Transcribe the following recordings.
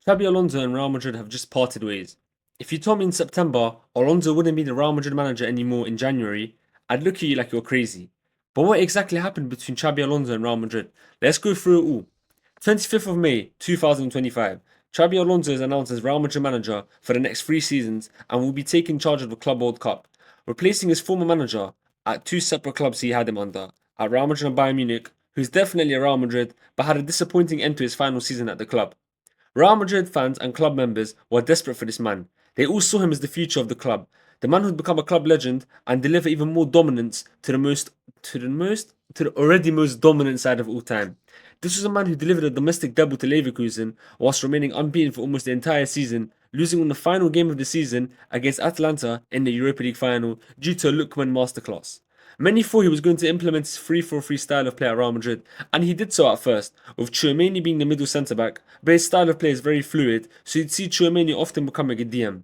Xabi Alonso and Real Madrid have just parted ways. If you told me in September Alonso wouldn't be the Real Madrid manager anymore in January, I'd look at you like you're crazy. But what exactly happened between Xabi Alonso and Real Madrid? Let's go through it all. 25th of May 2025, Xabi Alonso is announced as Real Madrid manager for the next 3 seasons and will be taking charge of the Club World Cup, replacing his former manager at two separate clubs he had him under, at Real Madrid and Bayern Munich, who's definitely a Real Madrid but had a disappointing end to his final season at the club. Real Madrid fans and club members were desperate for this man. They all saw him as the future of the club, the man who'd become a club legend and deliver even more dominance to the already most dominant side of all time. This was a man who delivered a domestic double to Leverkusen whilst remaining unbeaten for almost the entire season, losing on the final game of the season against Atalanta in the Europa League final due to a Lookman masterclass. Many thought he was going to implement his 3-4-3 style of play at Real Madrid, and he did so at first, with Tchouaméni being the middle centre-back, but his style of play is very fluid, so you'd see Tchouaméni often becoming a DM.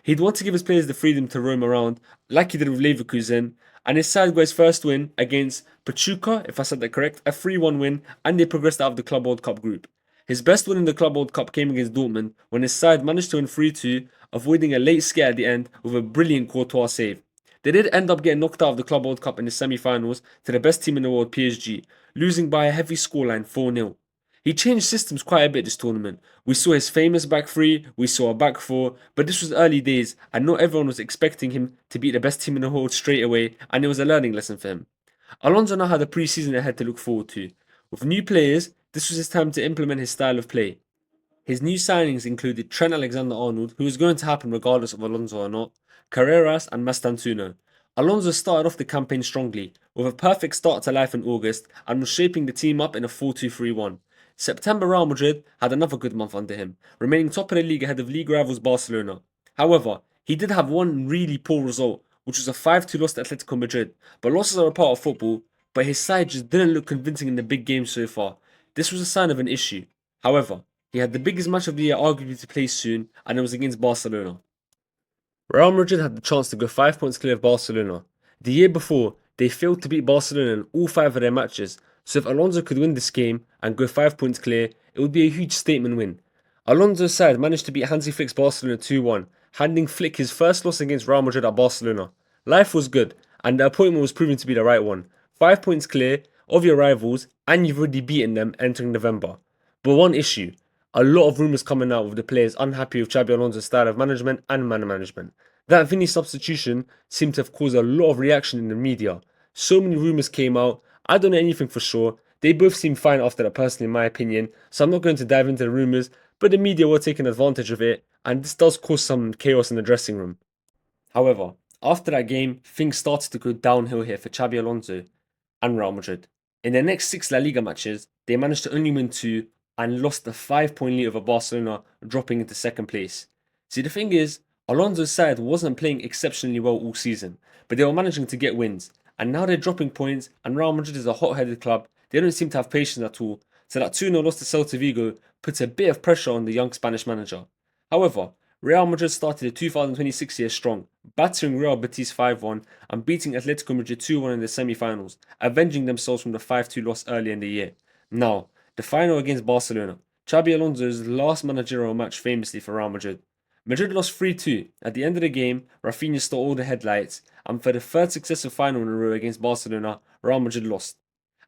He'd want to give his players the freedom to roam around, like he did with Leverkusen, and his side got his first win against Pachuca, if I said that correct, a 3-1 win, and they progressed out of the Club World Cup group. His best win in the Club World Cup came against Dortmund, when his side managed to win 3-2, avoiding a late scare at the end with a brilliant Courtois save. They did end up getting knocked out of the Club World Cup in the semi-finals to the best team in the world, PSG, losing by a heavy scoreline 4-0. He changed systems quite a bit this tournament. We saw his famous back three, we saw a back four, but this was early days and not everyone was expecting him to beat the best team in the world straight away, and it was a learning lesson for him. Alonso now had a pre-season ahead to look forward to. With new players, this was his time to implement his style of play. His new signings included Trent Alexander-Arnold, who was going to happen regardless of Alonso or not, Carreras and Mastantuono. Alonso started off the campaign strongly, with a perfect start to life in August and was shaping the team up in a 4-2-3-1. September Real Madrid had another good month under him, remaining top of the league ahead of league rivals Barcelona. However, he did have one really poor result, which was a 5-2 loss to Atletico Madrid, but losses are a part of football, but his side just didn't look convincing in the big games so far. This was a sign of an issue. However, he had the biggest match of the year arguably to play soon, and it was against Barcelona. Real Madrid had the chance to go 5 points clear of Barcelona. The year before, they failed to beat Barcelona in all 5 of their matches, so if Alonso could win this game and go 5 points clear, it would be a huge statement win. Alonso's side managed to beat Hansi Flick's Barcelona 2-1, handing Flick his first loss against Real Madrid at Barcelona. Life was good, and the appointment was proven to be the right one. 5 points clear of your rivals, and you've already beaten them entering November. But one issue, a lot of rumours coming out with the players unhappy with Xabi Alonso's style of management and man management. That Vinny substitution seemed to have caused a lot of reaction in the media. So many rumours came out, I don't know anything for sure. They both seem fine after that personally in my opinion, so I'm not going to dive into the rumours, but the media were taking advantage of it, and this does cause some chaos in the dressing room. However, after that game, things started to go downhill here for Xabi Alonso and Real Madrid. In their next 6 La Liga matches, they managed to only win 2 and lost a 5-point lead over Barcelona, dropping into second place. See, the thing is, Alonso's side wasn't playing exceptionally well all season, but they were managing to get wins, and now they're dropping points, and Real Madrid is a hot-headed club. They don't seem to have patience at all, so that 2-0 loss to Celta Vigo puts a bit of pressure on the young Spanish manager. However, Real Madrid started the 2026 year strong, battering Real Betis 5-1 and beating Atletico Madrid 2-1 in the semi-finals, avenging themselves from the 5-2 loss earlier in the year. Now, the final against Barcelona, Xabi Alonso's last managerial match famously for Real Madrid. Madrid lost 3-2. At the end of the game, Rafinha stole all the headlights, and for the third successive final in a row against Barcelona, Real Madrid lost.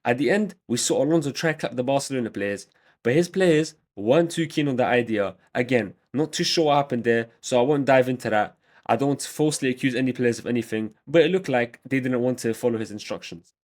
At the end, we saw Alonso try to clap the Barcelona players, but his players weren't too keen on the idea. Again, not too sure what happened there, so I won't dive into that. I don't want to falsely accuse any players of anything, but it looked like they didn't want to follow his instructions.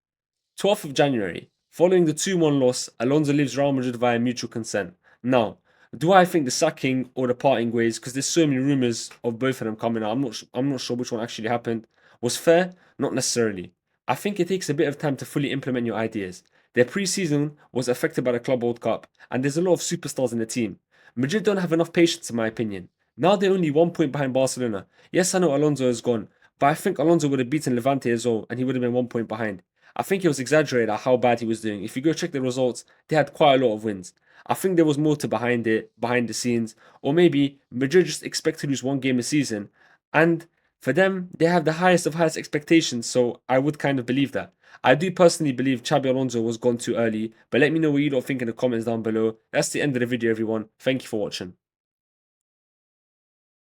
12th of January, following the 2-1 loss, Alonso leaves Real Madrid via mutual consent. Now, do I think the sacking or the parting ways, because there's so many rumours of both of them coming out, I'm not sure which one actually happened, was fair? Not necessarily. I think it takes a bit of time to fully implement your ideas. Their pre-season was affected by the Club World Cup, and there's a lot of superstars in the team. Madrid don't have enough patience in my opinion. Now they're only 1 point behind Barcelona. Yes, I know Alonso is gone, but I think Alonso would have beaten Levante as well, and he would have been 1 point behind. I think it was exaggerated at how bad he was doing. If you go check the results, they had quite a lot of wins. I think there was more to behind it, behind the scenes, or maybe Madrid just expect to lose 1 game a season, and for them, they have the highest of highest expectations, so I would kind of believe that. I do personally believe Xabi Alonso was gone too early, but let me know what you lot think in the comments down below. That's the end of the video, everyone. Thank you for watching.